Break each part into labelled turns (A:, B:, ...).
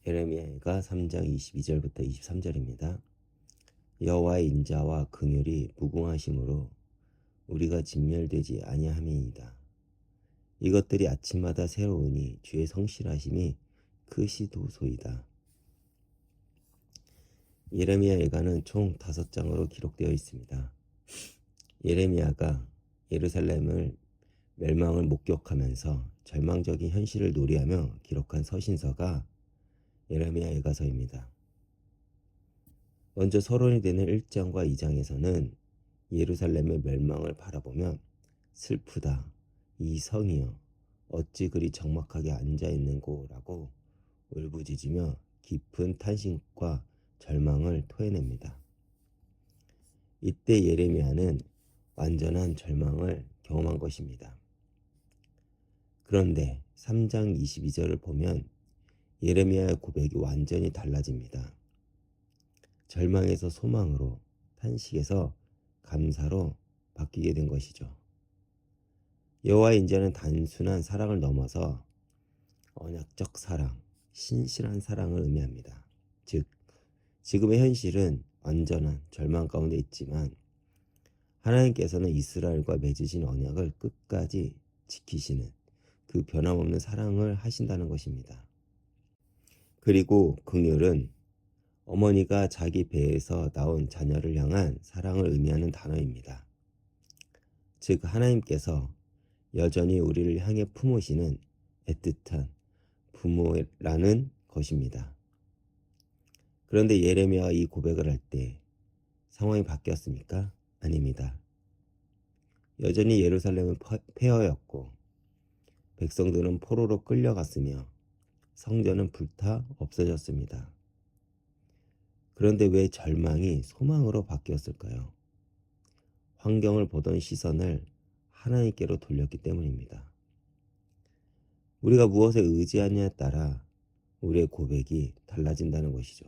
A: 예레미야가 3장 22절부터 23절입니다. 여호와의 인자와 긍휼이 무궁하심으로 우리가 진멸되지 아니함이니이다. 이것들이 아침마다 새로우니 주의 성실하심이 크시도소이다. 예레미야 예가는 총 5장으로 기록되어 있습니다. 예레미야가 예루살렘을 멸망을 목격하면서 절망적인 현실을 노리하며 기록한 서신서가 예레미야 예가서입니다. 먼저 서론이 되는 1장과 2장에서는 예루살렘의 멸망을 바라보며 슬프다, 이 성이여 어찌 그리 적막하게 앉아있는고 라고 울부짖으며 깊은 탄식과 절망을 토해냅니다. 이때 예레미야는 완전한 절망을 경험한 것입니다. 그런데 3장 22절을 보면 예레미야의 고백이 완전히 달라집니다. 절망에서 소망으로, 탄식에서 감사로 바뀌게 된 것이죠. 여호와의 인자는 단순한 사랑을 넘어서 언약적 사랑, 신실한 사랑을 의미합니다. 즉, 지금의 현실은 완전한 절망 가운데 있지만 하나님께서는 이스라엘과 맺으신 언약을 끝까지 지키시는 그 변함없는 사랑을 하신다는 것입니다. 그리고 긍휼은 어머니가 자기 배에서 나온 자녀를 향한 사랑을 의미하는 단어입니다. 즉 하나님께서 여전히 우리를 향해 품으시는 애틋한 부모라는 것입니다. 그런데 예레미야가 이 고백을 할 때 상황이 바뀌었습니까? 아닙니다. 여전히 예루살렘은 폐허였고 백성들은 포로로 끌려갔으며 성전은 불타 없어졌습니다. 그런데 왜 절망이 소망으로 바뀌었을까요? 환경을 보던 시선을 하나님께로 돌렸기 때문입니다. 우리가 무엇에 의지하냐에 따라 우리의 고백이 달라진다는 것이죠.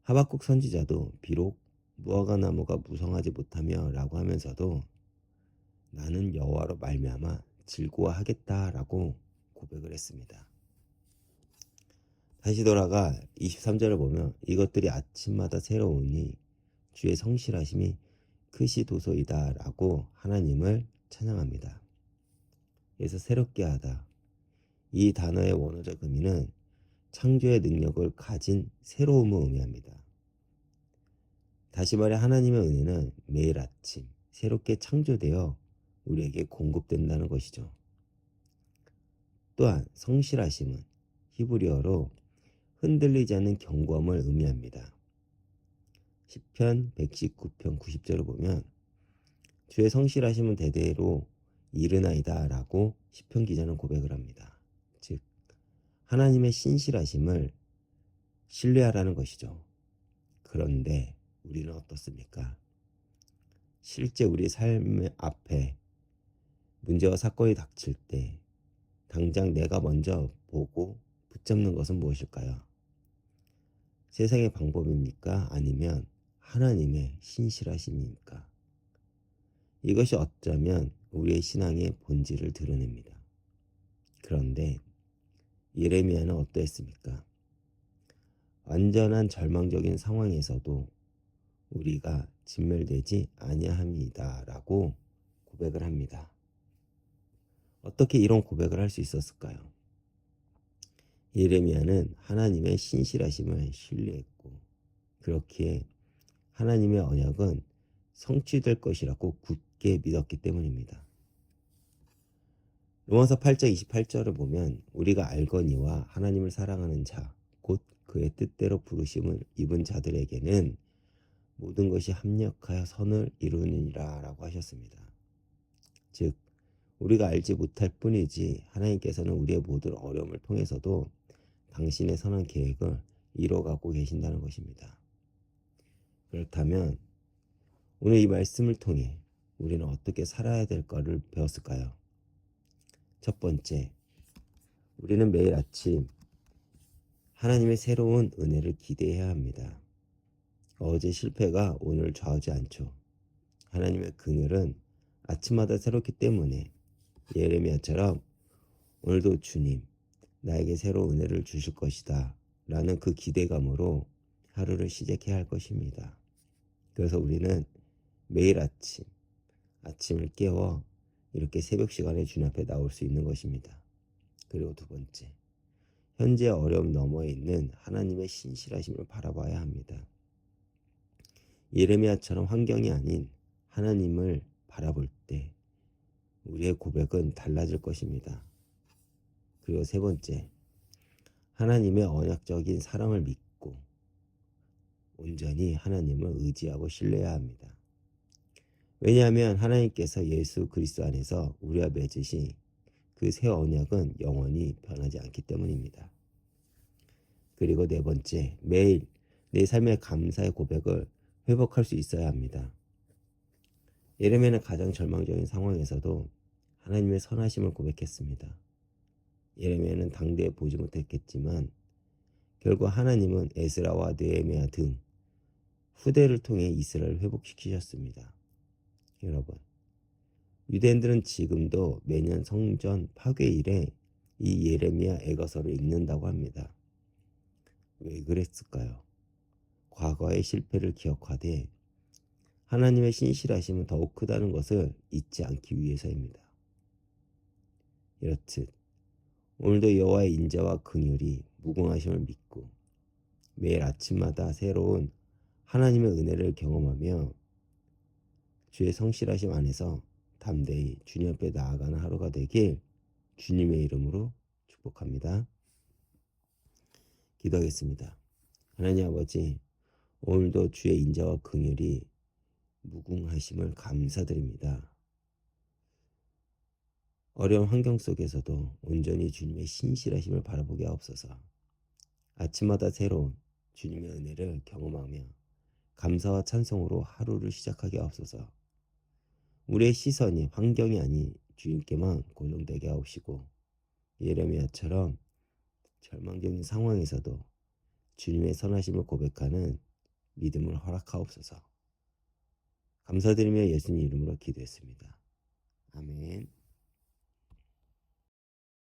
A: 하박국 선지자도 비록 무화과 나무가 무성하지 못하며 라고 하면서도 나는 여호와로 말미암아 즐거워하겠다라고 고백을 했습니다. 다시 돌아가 23절을 보면 이것들이 아침마다 새로우니 주의 성실하심이 크시도소이다 라고 하나님을 찬양합니다. 그래서 새롭게 하다. 이 단어의 원어적 의미는 창조의 능력을 가진 새로움을 의미합니다. 다시 말해 하나님의 은혜는 매일 아침 새롭게 창조되어 우리에게 공급된다는 것이죠. 또한 성실하심은 히브리어로 흔들리지 않는 경고함을 의미합니다. 시편 119편 90절을 보면 주의 성실하심은 대대로 이르나이다 라고 시편 기자는 고백을 합니다. 즉 하나님의 신실하심을 신뢰하라는 것이죠. 그런데 우리는 어떻습니까? 실제 우리 삶 앞에 문제와 사건이 닥칠 때 당장 내가 먼저 보고 붙잡는 것은 무엇일까요? 세상의 방법입니까? 아니면 하나님의 신실하심입니까? 이것이 어쩌면 우리의 신앙의 본질을 드러냅니다. 그런데 예레미야는 어떠했습니까? 완전한 절망적인 상황에서도 우리가 진멸되지 아니함이다 라고 고백을 합니다. 어떻게 이런 고백을 할 수 있었을까요? 예레미야는 하나님의 신실하심을 신뢰했고 그렇기에 하나님의 언약은 성취될 것이라고 굳게 믿었기 때문입니다. 로마서 8장 28절을 보면 우리가 알거니와 하나님을 사랑하는 자, 곧 그의 뜻대로 부르심을 입은 자들에게는 모든 것이 합력하여 선을 이루느니라 라고 하셨습니다. 즉 우리가 알지 못할 뿐이지 하나님께서는 우리의 모든 어려움을 통해서도 당신의 선한 계획을 이뤄가고 계신다는 것입니다. 그렇다면 오늘 이 말씀을 통해 우리는 어떻게 살아야 될까를 배웠을까요? 첫 번째, 우리는 매일 아침 하나님의 새로운 은혜를 기대해야 합니다. 어제 실패가 오늘 좌우지 않죠. 하나님의 긍휼은 아침마다 새롭기 때문에 예레미야처럼 오늘도 주님, 나에게 새로운 은혜를 주실 것이다 라는 그 기대감으로 하루를 시작해야 할 것입니다. 그래서 우리는 매일 아침을 깨워 이렇게 새벽 시간에 주님 앞에 나올 수 있는 것입니다. 그리고 두 번째, 현재 어려움 너머에 있는 하나님의 신실하심을 바라봐야 합니다. 예레미야처럼 환경이 아닌 하나님을 바라볼 때 우리의 고백은 달라질 것입니다. 그리고 세 번째, 하나님의 언약적인 사랑을 믿고 온전히 하나님을 의지하고 신뢰해야 합니다. 왜냐하면 하나님께서 예수 그리스도 안에서 우리와 맺으신 그 새 언약은 영원히 변하지 않기 때문입니다. 그리고 네 번째, 매일 내 삶의 감사의 고백을 회복할 수 있어야 합니다. 예레미야는 가장 절망적인 상황에서도 하나님의 선하심을 고백했습니다. 예레미야는 당대에 보지 못했겠지만 결국 하나님은 에스라와 느헤미야 등 후대를 통해 이스라엘을 회복시키셨습니다. 여러분, 유대인들은 지금도 매년 성전 파괴일에 이 예레미야 애거서를 읽는다고 합니다. 왜 그랬을까요? 과거의 실패를 기억하되 하나님의 신실하심은 더욱 크다는 것을 잊지 않기 위해서입니다. 이렇듯 오늘도 여호와의 인자와 긍휼이 무궁하심을 믿고 매일 아침마다 새로운 하나님의 은혜를 경험하며 주의 성실하심 안에서 담대히 주님 앞에 나아가는 하루가 되길 주님의 이름으로 축복합니다. 기도하겠습니다. 하나님 아버지, 오늘도 주의 인자와 긍휼이 무궁하심을 감사드립니다. 어려운 환경 속에서도 온전히 주님의 신실하심을 바라보게 하옵소서. 아침마다 새로운 주님의 은혜를 경험하며 감사와 찬송으로 하루를 시작하게 하옵소서. 우리의 시선이 환경이 아닌 주님께만 고정되게 하옵시고 예레미야처럼 절망적인 상황에서도 주님의 선하심을 고백하는 믿음을 허락하옵소서. 감사드리며 예수님 이름으로 기도했습니다. 아멘.